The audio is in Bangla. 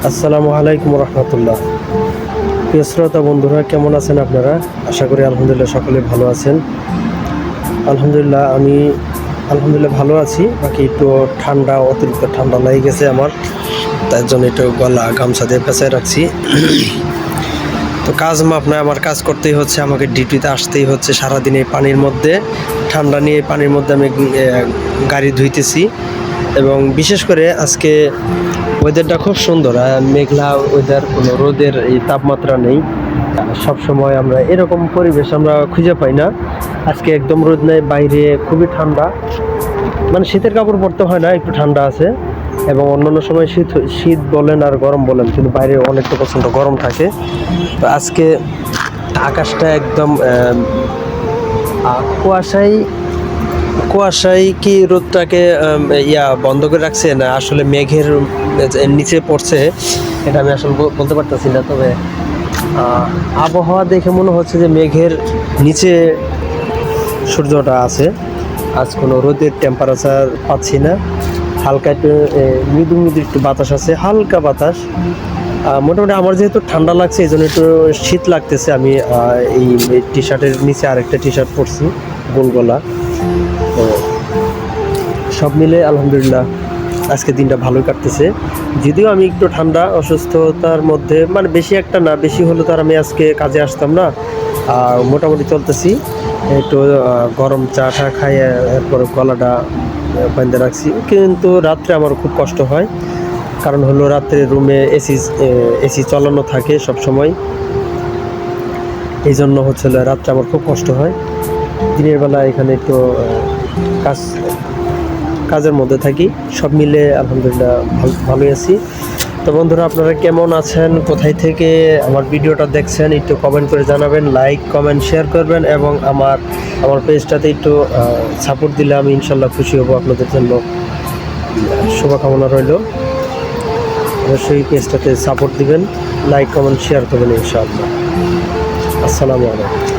আসসালামু আলাইকুম রহমতুল্লাহ। প্রিয় শ্রোতা বন্ধুরা, কেমন আছেন আপনারা? আশা করি আলহামদুলিল্লাহ সকলে ভালো আছেন। আমি ভালো আছি। বাকি একটু অতিরিক্ত ঠান্ডা লেগে গেছে আমার, তার জন্য একটু গলা গামছা দিয়ে পেঁচায় রাখছি। তো আমার কাজ করতেই হচ্ছে, আমাকে ডিউটিতে আসতেই হচ্ছে। সারাদিন এই পানির মধ্যে, ঠান্ডা নিয়ে পানির মধ্যে আমি গাড়ি ধুইতেছি। এবং বিশেষ করে আজকে ওয়েদারটা খুব সুন্দর, মেঘলা ওয়েদার, কোনো রোদের এই তাপমাত্রা নেই। সব সময় আমরা এরকম পরিবেশ আমরা খুঁজে পাই না। আজকে একদম রোদ নেই, বাইরে খুবই ঠান্ডা, মানে শীতের কাপড় পরতে হয় না, একটু ঠান্ডা আছে। এবং অন্যান্য সময় শীত বলেন আর গরম বলেন, কিন্তু বাইরে অনেকটা প্রচণ্ড গরম থাকে। তো আজকে আকাশটা একদম কুয়াশায় কি রোদটাকে বন্ধ করে রাখছে, না আসলে মেঘের নিচে পড়ছে, এটা আমি আসলে বলতে পারতেছি না। তবে আবহাওয়া দেখে মনে হচ্ছে যে মেঘের নিচে সূর্যটা আছে। আজ কোনো রোদের টেম্পারেচার পাচ্ছি না। হালকা একটু মৃদু একটু বাতাস আছে, হালকা বাতাস। মোটামুটি আমার যেহেতু ঠান্ডা লাগছে, এই জন্য একটু শীত লাগতেছে। আমি এই টি শার্টের নিচে আরেকটা টি শার্ট পরছি, গোল গলা। তো সব মিলে আলহামদুলিল্লাহ আজকে দিনটা ভালোই কাটতেছে। যদিও আমি একটু ঠান্ডা অসুস্থতার মধ্যে, মানে বেশি একটা না, বেশি হলে তো আর আমি আজকে কাজে আসতাম না। আর মোটামুটি চলতেছি, একটু গরম চা খাই, এরপরে গলাটা বাঁধে রাখছি। কিন্তু রাত্রে আমার খুব কষ্ট হয়, কারণ হলো রাত্রে রুমে এসি চালানো থাকে সব সময়। এই জন্য রাত্রে আমার খুব কষ্ট হয়। দিনের বেলা এখানে একটু কাজের মধ্যে থাকি। সব মিলে আলহামদুলিল্লাহ ভালোই আছি। তো বন্ধুরা, আপনারা কেমন আছেন, কোথায় থেকে আমার ভিডিওটা দেখছেন, একটু কমেন্ট করে জানাবেন, লাইক কমেন্ট শেয়ার করবেন। এবং আমার পেজটাতে একটু সাপোর্ট দিলে আমি ইনশাল্লাহ খুশি হব। আপনাদের জন্য শুভকামনা রইল। অবশ্যই পেজটাতে সাপোর্ট দিবেন, লাইক কমেন্ট শেয়ার করবেন ইনশাআল্লাহ। আসসালামু আলাইকুম।